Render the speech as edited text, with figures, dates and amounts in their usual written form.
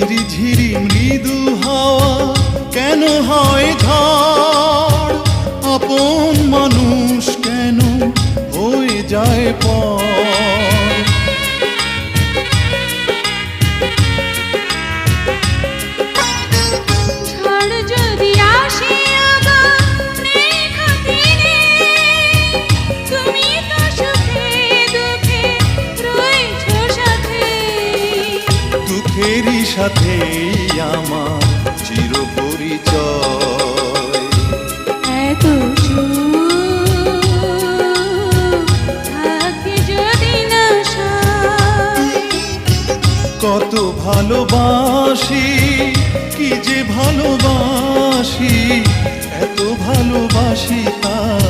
ঝিরিঝিরি মৃদু হাওয়া কেন হয় ঝড়, আপন মানুষ কেন হয়ে যায় পর। ঝড় যদি আসে আবার নেই খাতিরে, তুমি তো সুখে দুঃখে রয়েছো সাথে। দুঃখেরই সাথেই আমার চির পরিচয়। এত থাকে যদি না সয়। কত ভালোবাসি, কি যে ভালোবাসি, এত ভালোবাসি তার